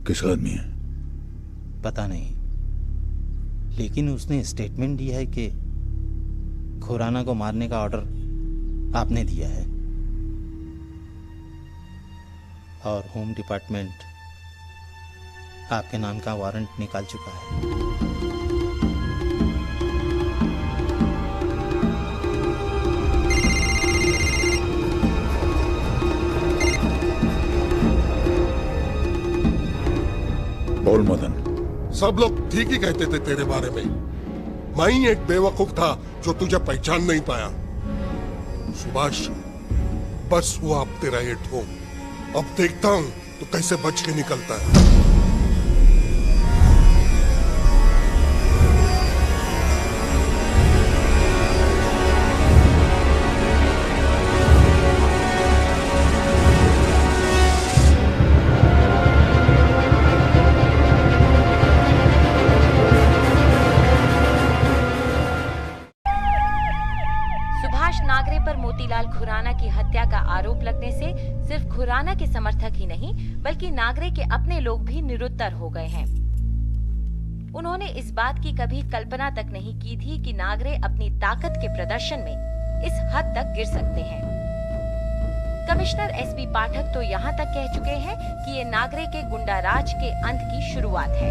किस आदमी है? पता नहीं, लेकिन उसने स्टेटमेंट दिया है कि खुराना को मारने का ऑर्डर आपने दिया है और होम डिपार्टमेंट आपके नाम का वारंट निकाल चुका है। बोल मदन। सब लोग ठीक ही कहते थे तेरे बारे में। मैं ही एक बेवकूफ था जो तुझे पहचान नहीं पाया। सुभाष, बस हुआ अब तेरा ये ठोक। अब देखता हूं तो कैसे बच के निकलता है। नागरे पर मोतीलाल खुराना की हत्या का आरोप लगने से सिर्फ खुराना के समर्थक ही नहीं बल्कि नागरे के अपने लोग भी निरुत्तर हो गए हैं। उन्होंने इस बात की कभी कल्पना तक नहीं की थी कि नागरे अपनी ताकत के प्रदर्शन में इस हद तक गिर सकते हैं। कमिश्नर एसपी पाठक तो यहाँ तक कह चुके हैं कि ये नागरे के गुंडाराज के अंत की शुरुआत है।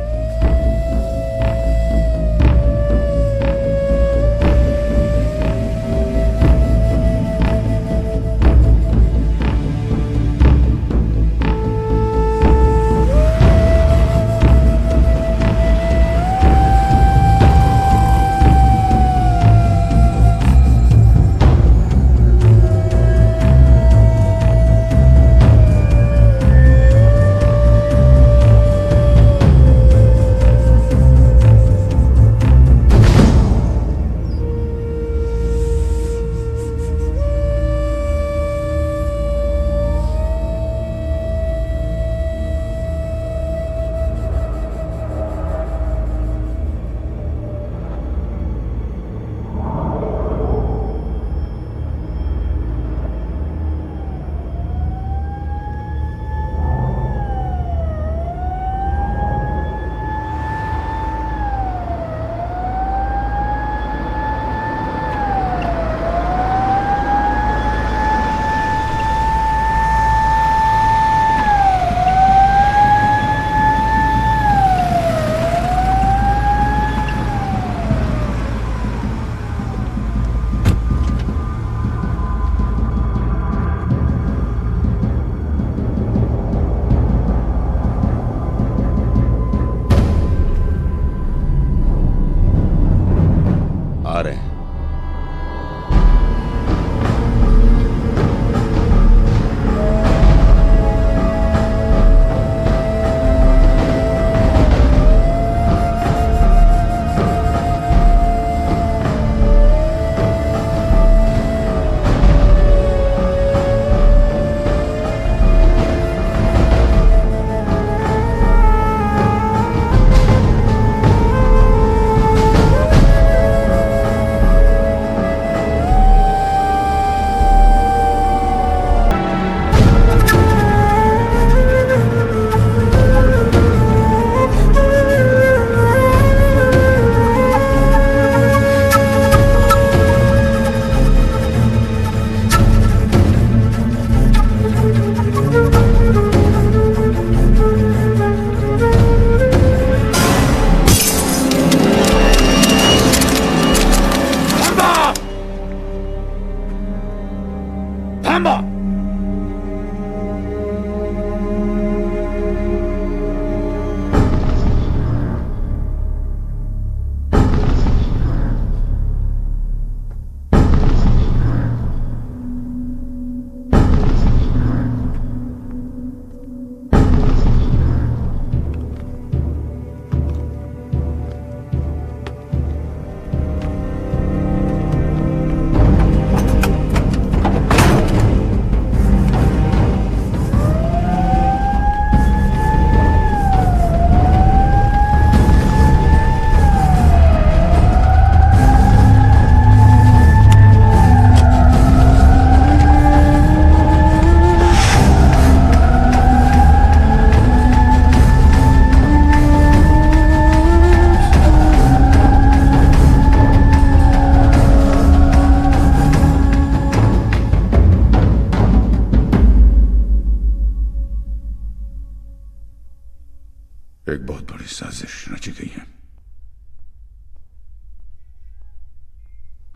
एक बहुत बड़ी साजिश रची गई है।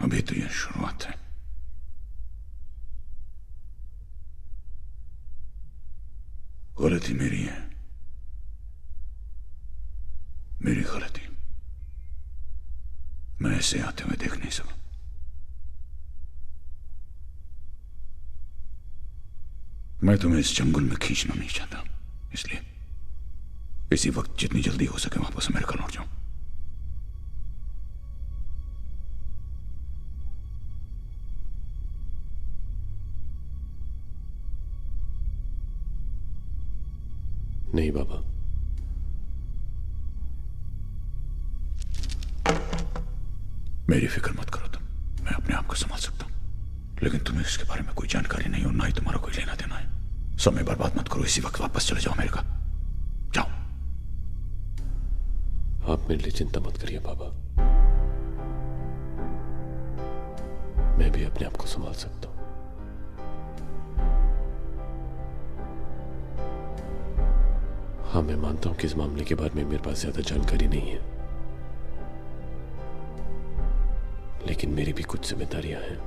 अभी तो यह शुरुआत है। गलती मेरी है, मेरी गलती। मैं ऐसे आते हुए देख नहीं सका। मैं तुम्हें इस जंगल में खींचना नहीं चाहता, इसलिए इसी वक्त जितनी जल्दी हो सके वापस अमेरिका लौट जाऊं। नहीं बाबा, मेरी फिक्र मत करो तुम, मैं अपने आप को संभाल सकता हूं। लेकिन तुम्हें इसके बारे में कोई जानकारी नहीं और ना ही तुम्हारा कोई लेना देना है। समय बर्बाद मत करो, इसी वक्त वापस चले जाओ अमेरिका। जाओ। आप मेरे लिए चिंता मत करिए बाबा, मैं भी अपने आप को संभाल सकता हूं। हाँ, मैं मानता हूं कि इस मामले के बारे में मेरे पास ज्यादा जानकारी नहीं है, लेकिन मेरी भी कुछ जिम्मेदारियां हैं।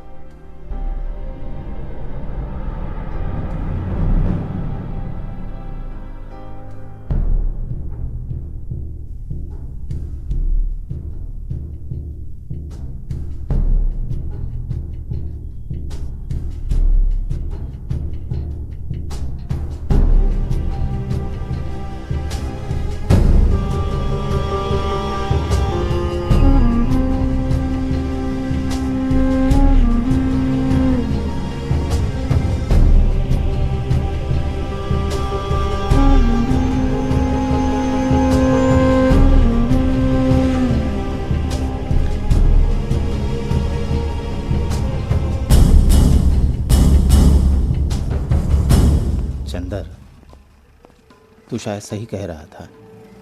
तू शायद सही कह रहा था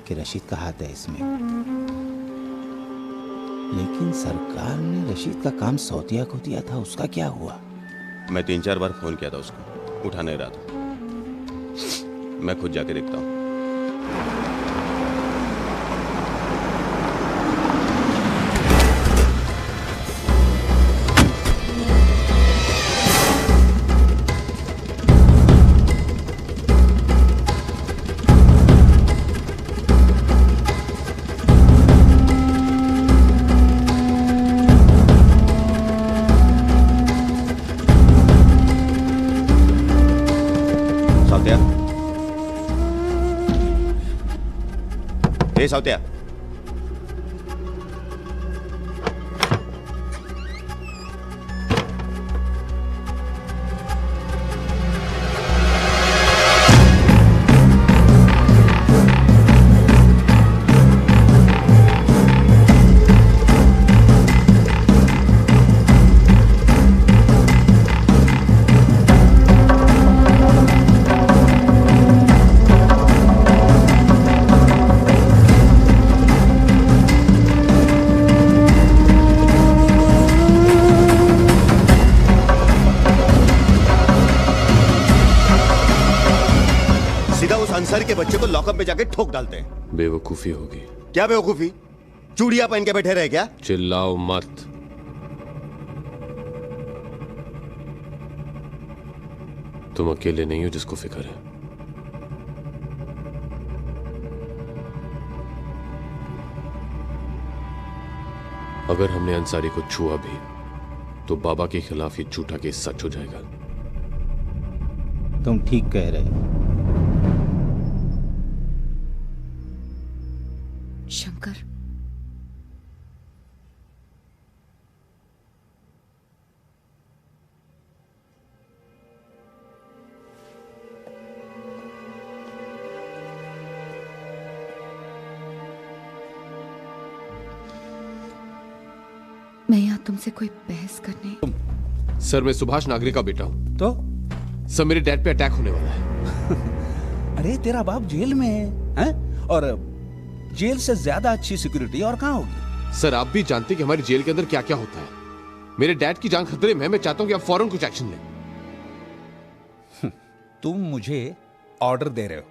कि रशीद का हाथ है इसमें, लेकिन सरकार ने रशीद का काम सौतिया को दिया था, उसका क्या हुआ? मैं 3-4 बार फोन किया था उसको, उठा नहीं रहा था। मैं खुद जाके देखता हूँ। साउतिया, अंसारी के बच्चे को लॉकअप में जाके ठोक डालते हैं। बेवकूफी होगी। क्या बेवकूफी? चूड़ियां पहन के बैठे रहे क्या? चिल्लाओ मत। तुम अकेले नहीं हो जिसको फिक्र है। अगर हमने अंसारी को छुआ भी तो बाबा के खिलाफ ये झूठा केस सच हो जाएगा। तुम ठीक कह रहे हो। शंकर, मैं यहाँ तुमसे कोई बहस करने। सर, मैं सुभाष नागरे का बेटा हूँ। तो सर, मेरे डैड पे अटैक होने वाला है। अरे तेरा बाप जेल में है? और जेल से ज्यादा अच्छी सिक्योरिटी और कहाँ होगी? सर, आप भी जानते हैं कि हमारी जेल के अंदर क्या क्या होता है। मेरे डैड की जान खतरे में है। मैं चाहता हूं कि आप फौरन कुछ एक्शन लें। तुम मुझे ऑर्डर दे रहे हो?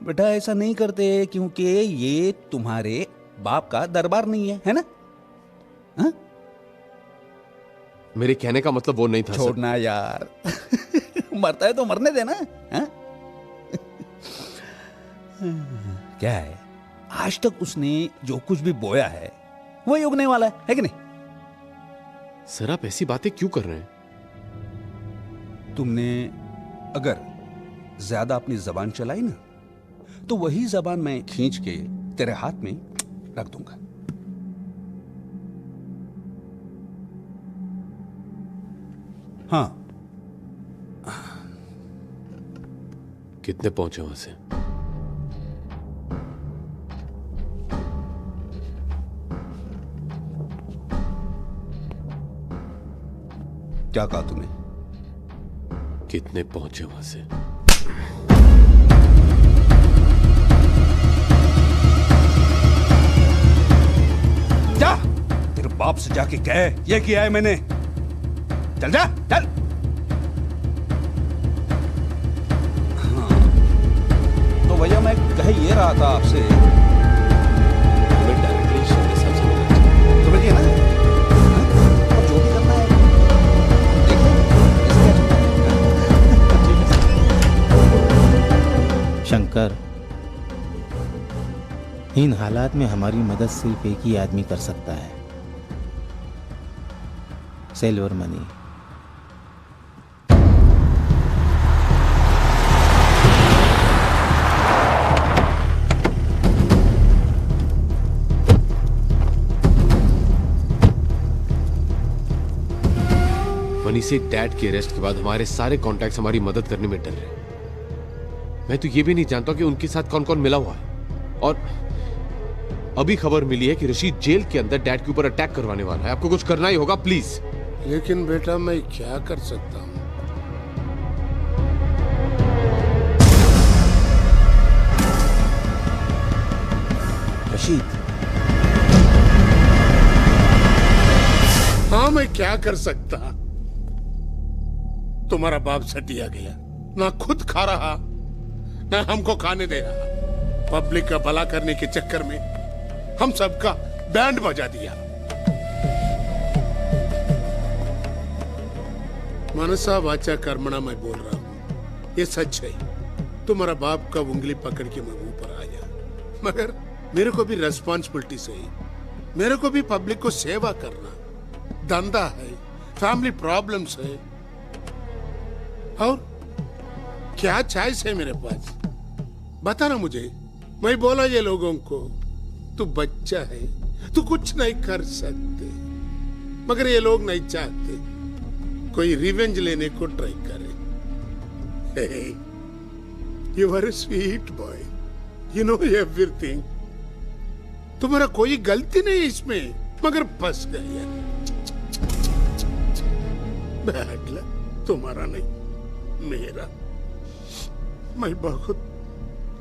बेटा ऐसा नहीं करते क्योंकि ये तुम्हारे बाप का दरबार नहीं है ना? हाँ? मेरे कहने का मतलब वो नहीं था सर। छोड़ना यार। मरता है तो मरने देना। हाँ? क्या है, आज तक उसने जो कुछ भी बोया है वही उगने वाला है कि नहीं? सर आप ऐसी बातें क्यों कर रहे हैं? तुमने अगर ज्यादा अपनी जबान चलाई ना तो वही जबान मैं खींच के तेरे हाथ में रख दूंगा। हाँ। कितने पहुंचे वहां से? क्या कहा तूने? कितने पहुंचे वहां से? जा, तेरे बाप से जाके कह ये किया है मैंने। चल जा, चल। हाँ। तो भैया मैं कह ये रहा था आपसे, हमें डायरेक्टली शहर साहब से मिलना चाहिए। समझिए ना? हाँ? और जो भी करना है देखो, इसका शंकर, इन हालात में हमारी मदद सिर्फ एक ही आदमी कर सकता है, सिल्वर मनी। मनी से डैड के अरेस्ट के बाद हमारे सारे कॉन्टैक्ट्स हमारी मदद करने में डर रहे। मैं तो ये भी नहीं जानता कि उनके साथ कौन कौन मिला हुआ है। और अभी खबर मिली है कि रशीद जेल के अंदर डैड के ऊपर अटैक करवाने वाला है। आपको कुछ करना ही होगा प्लीज। लेकिन बेटा मैं क्या कर सकता हूँ? रशीद, हाँ मैं क्या कर सकता? तुम्हारा बाप सटिया गया, ना खुद खा रहा ना हमको खाने दे रहा। पब्लिक का भला करने के चक्कर में हम सबका बैंड बजा दिया। मनसा वाचा कर्मणा मैं बोल रहा हूं, ये सच है। तुम्हारा बाप का उंगली पकड़ के मैं ऊपर आया, मगर मेरे को भी रेस्पॉन्सिबिलिटी है। मेरे को भी पब्लिक को सेवा करना, धंधा है, फैमिली प्रॉब्लम्स है, और क्या चॉइस है मेरे पास? बता ना मुझे। मैं बोला ये लोगों को, तू बच्चा है, तू कुछ नहीं कर सकते, मगर ये लोग नहीं चाहते कोई रिवेंज लेने को ट्राई करे। You are a sweet boy, you know everything. तुम्हारा कोई गलती नहीं इसमें, मगर फंस गया। बैड लक तुम्हारा नहीं, मेरा। मैं बहुत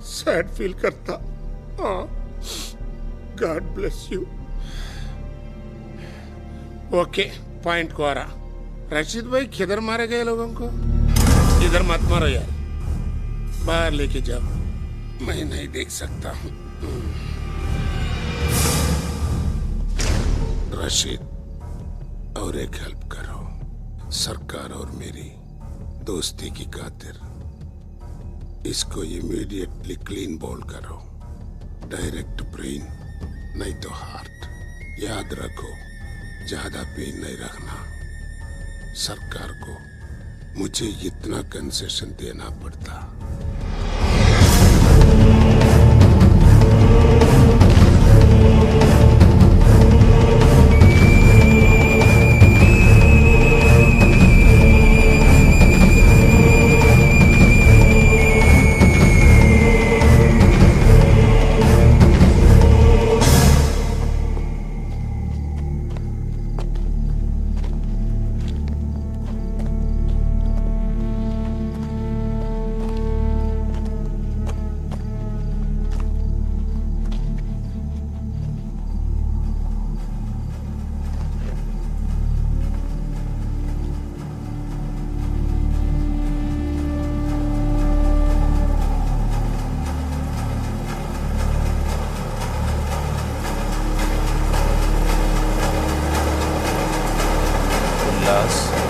सैड फील करता। God bless you. Okay, point को आ रहा। रशीद भाई किधर मारे गए लोगों को? इधर मत मारो यार, बाहर लेके जाओ, मैं नहीं देख सकता हूं। रशीद, और एक हेल्प करो, सरकार और मेरी दोस्ती की खातिर इसको इमीडिएटली क्लीन बोल करो। डायरेक्ट ब्रेन नहीं तो हार्ट। याद रखो, ज्यादा पेन नहीं रखना। सरकार को मुझे इतना कंसेशन देना पड़ता। दास